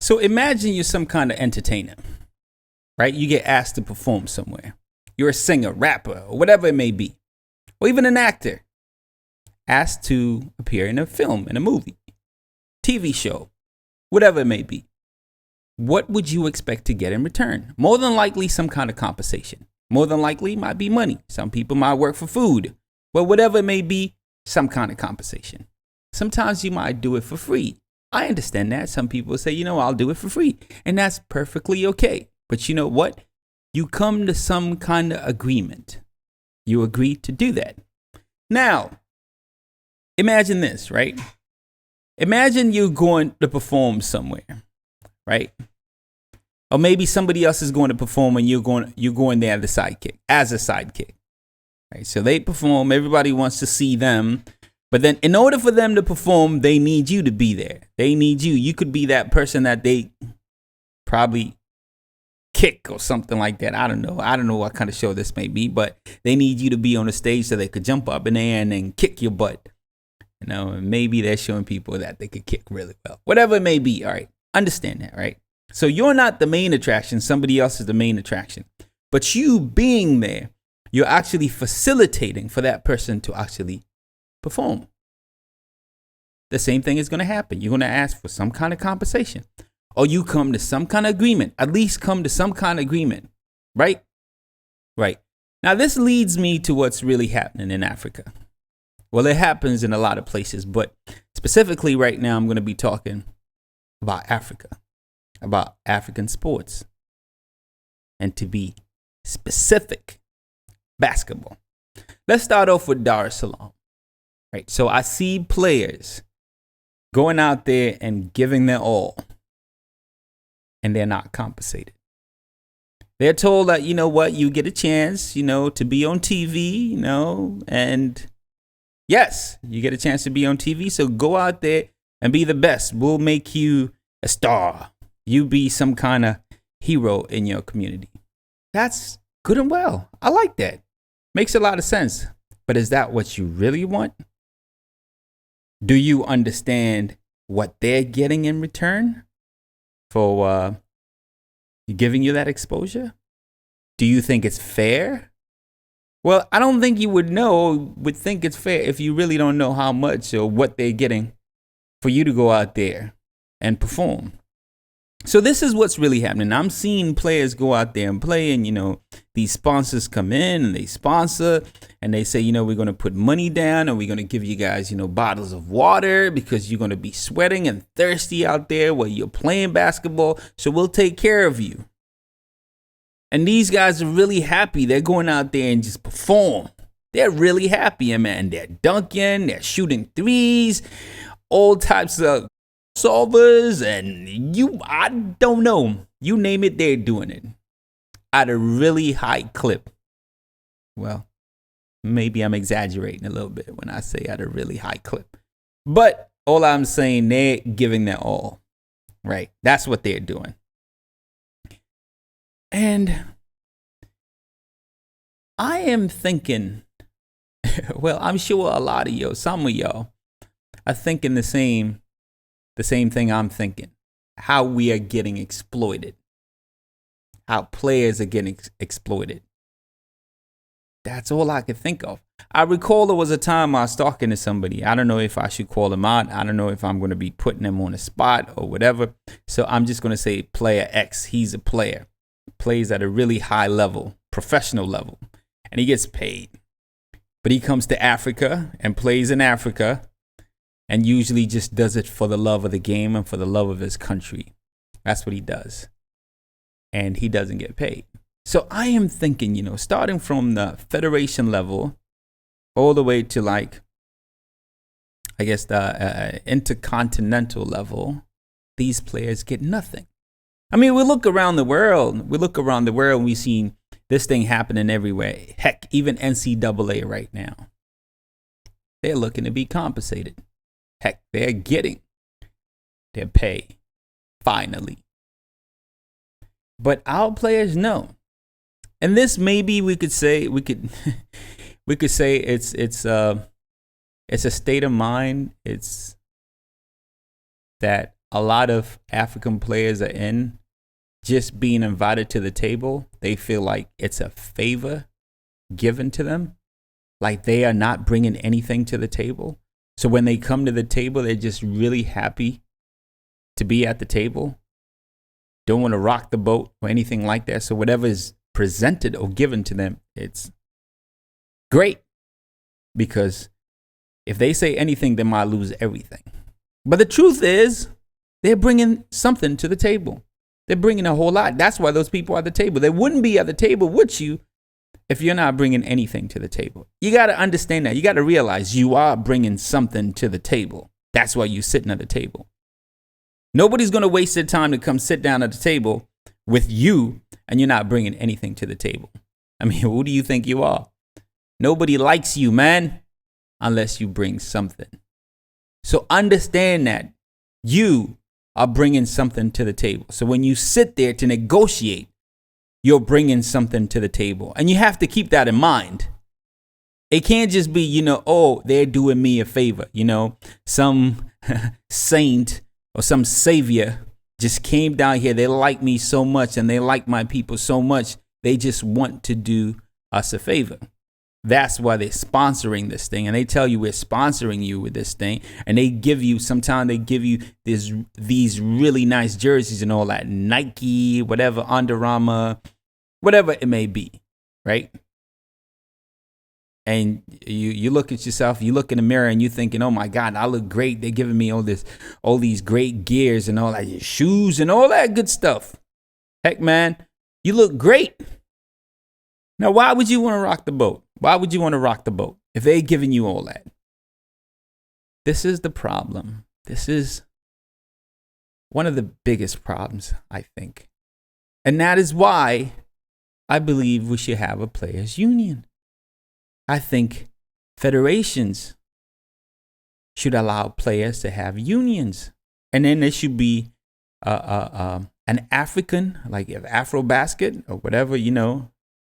So imagine you're some kind of entertainer, right? You get asked to perform somewhere. You're a singer, rapper, or whatever it may be, or even an actor asked to appear in a film, in a movie, TV show, whatever it may be. What would you expect to get in return? More than likely, some kind of compensation. More than likely, might be money. Some people might work for food, but whatever it may be, some kind of compensation. Sometimes you might do it for free. I understand that. Some people say, I'll do it for free. And that's perfectly okay. But you know what? You come to some kind of agreement. You agree to do that. Now, imagine this, right? Imagine you're going to perform somewhere, right? Or maybe somebody else is going to perform and you're going there as a sidekick. Right? So they perform, everybody wants to see them. But then in order for them to perform, they need you to be there. They need you. You could be that person that they probably kick or something like that. I don't know. I don't know what kind of show this may be, but they need you to be on the stage so they could jump up in the air and then kick your butt. And maybe they're showing people that they could kick really well. Whatever it may be. All right. Understand that, right? So you're not the main attraction. Somebody else is the main attraction. But you being there, you're actually facilitating for that person to actually perform. The same thing is going to happen. You're going to ask for some kind of compensation, or you come to some kind of agreement. At least come to some kind of agreement, right? Right. Now this leads me to what's really happening in Africa. Well, it happens in a lot of places, but specifically right now, I'm going to be talking about Africa, about African sports, and to be specific, basketball. Let's start off with Dar es Salaam. Right. So I see players going out there and giving their all, and they're not compensated. They're told that, you get a chance, to be on TV, and yes, you get a chance to be on TV. So go out there and be the best. We'll make you a star. You be some kind of hero in your community. That's good and well. I like that. Makes a lot of sense. But is that what you really want? Do you understand what they're getting in return for giving you that exposure? Do you think it's fair? Well, I don't think you would think it's fair if you really don't know how much or what they're getting for you to go out there and perform. So this is what's really happening. I'm seeing players go out there and play, and these sponsors come in and they sponsor, and they say, we're going to put money down, and we're going to give you guys, bottles of water because you're going to be sweating and thirsty out there while you're playing basketball. So we'll take care of you. And these guys are really happy. They're going out there and just perform. They're really happy, and man, they're dunking, they're shooting threes, all types of solvers, and I don't know, you name it, they're doing it at a really high clip. Well, maybe I'm exaggerating a little bit when I say at a really high clip, but all I'm saying, they're giving their all, right? That's what they're doing. And I am thinking, well, I'm sure a lot of some of y'all are thinking the same thing I'm thinking. How we are getting exploited. How players are getting exploited. That's all I could think of. I recall there was a time I was talking to somebody. I don't know if I should call him out. I don't know if I'm going to be putting him on the spot or whatever. So I'm just going to say player X. He's a player. Plays at a really high level, professional level. And he gets paid. But he comes to Africa and plays in Africa. And usually just does it for the love of the game and for the love of his country. That's what he does. And he doesn't get paid. So I am thinking, starting from the federation level all the way to the intercontinental level, these players get nothing. I mean, we look around the world and we've seen this thing happening everywhere. Heck, even NCAA right now. They're looking to be compensated. Heck, they're getting their pay, finally. But our players know. And this maybe we could say it's a state of mind. It's that a lot of African players are in, just being invited to the table, they feel like it's a favor given to them. Like they are not bringing anything to the table. So when they come to the table, they're just really happy to be at the table. Don't want to rock the boat or anything like that. So whatever is presented or given to them, it's great. Because if they say anything, they might lose everything. But the truth is, they're bringing something to the table. They're bringing a whole lot. That's why those people are at the table. They wouldn't be at the table with you if you're not bringing anything to the table. You got to understand that. You got to realize you are bringing something to the table. That's why you're sitting at the table. Nobody's going to waste their time to come sit down at the table with you and you're not bringing anything to the table. I mean, who do you think you are? Nobody likes you, man, unless you bring something. So understand that you are bringing something to the table. So when you sit there to negotiate, you're bringing something to the table. And you have to keep that in mind. It can't just be, oh, they're doing me a favor. Some saint or some savior just came down here. They like me so much and they like my people so much. They just want to do us a favor. That's why they're sponsoring this thing. And they tell you we're sponsoring you with this thing. And sometimes they give you these really nice jerseys and all that. Nike, whatever, Under Armour, whatever it may be, right? And you look at yourself, you look in the mirror and you're thinking, oh my God, I look great. They're giving me all these great gears and all that, shoes and all that good stuff. Heck, man, you look great. Now, why would you want to rock the boat? Why would you want to rock the boat if they're giving you all that? This is the problem. This is one of the biggest problems, I think. And that is why I believe we should have a players' union. I think federations should allow players to have unions. And then there should be an African, like Afro-Basket or whatever,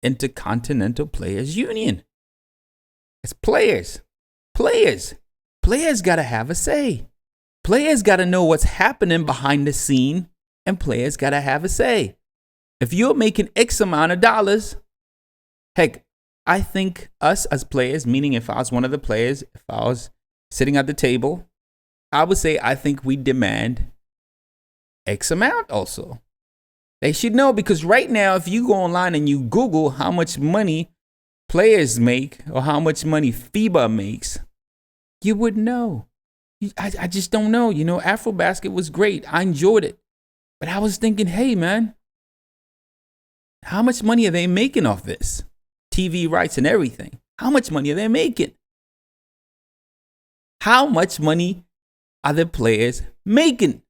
Intercontinental Players Union. It's players. Players got to have a say. Players got to know what's happening behind the scene, and players got to have a say. If you're making X amount of dollars, heck, I think us as players, meaning if I was one of the players, if I was sitting at the table, I would say I think we demand X amount also. They should know, because right now, if you go online and you Google how much money players make or how much money FIBA makes, you would know. I just don't know. Afrobasket was great. I enjoyed it. But I was thinking, hey, man, how much money are they making off this? TV rights and everything. How much money are they making? How much money are the players making?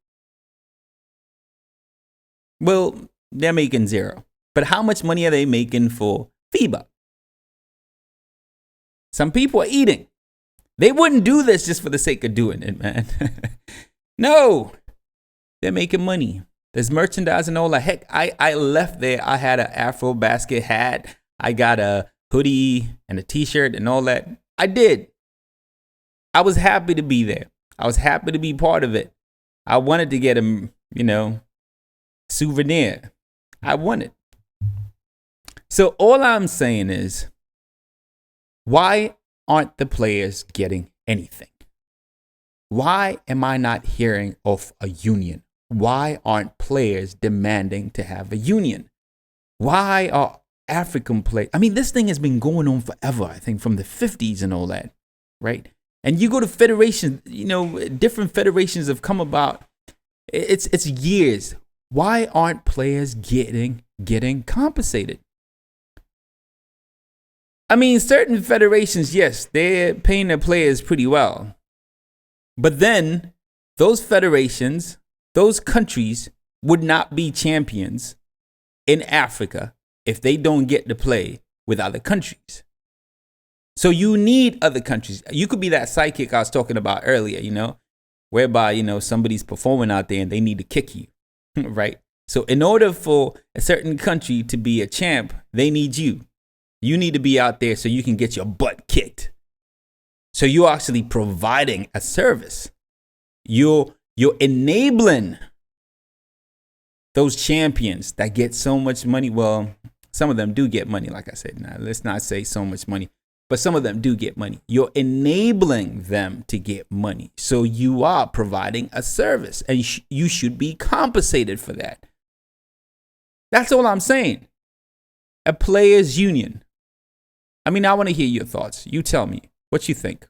Well, they're making zero. But how much money are they making for FIBA? Some people are eating. They wouldn't do this just for the sake of doing it, man. No, they're making money. There's merchandise and all that. Heck, I left there. I had an Afro-Basket hat. I got a hoodie and a t-shirt and all that. I did. I was happy to be there. I was happy to be part of it. I wanted to get a, souvenir. I wanted. So all I'm saying is, why aren't the players getting anything? Why am I not hearing of a union? Why aren't players demanding to have a union? Why are African players? I mean, this thing has been going on forever, I think, from the 50s and all that, right? And you go to federations, different federations have come about. It's years. Why aren't players getting compensated? I mean, certain federations, yes, they're paying their players pretty well. But then those federations, those countries would not be champions in Africa if they don't get to play with other countries. So you need other countries. You could be that sidekick I was talking about earlier, whereby, somebody's performing out there and they need to kick you, right? So in order for a certain country to be a champ, they need you. You need to be out there so you can get your butt kicked. So you're actually providing a service. You're You're enabling those champions that get so much money. Well, some of them do get money, like I said. Now, let's not say so much money, but some of them do get money. You're enabling them to get money. So you are providing a service, and you should be compensated for that. That's all I'm saying. A players' union. I mean, I want to hear your thoughts. You tell me what you think.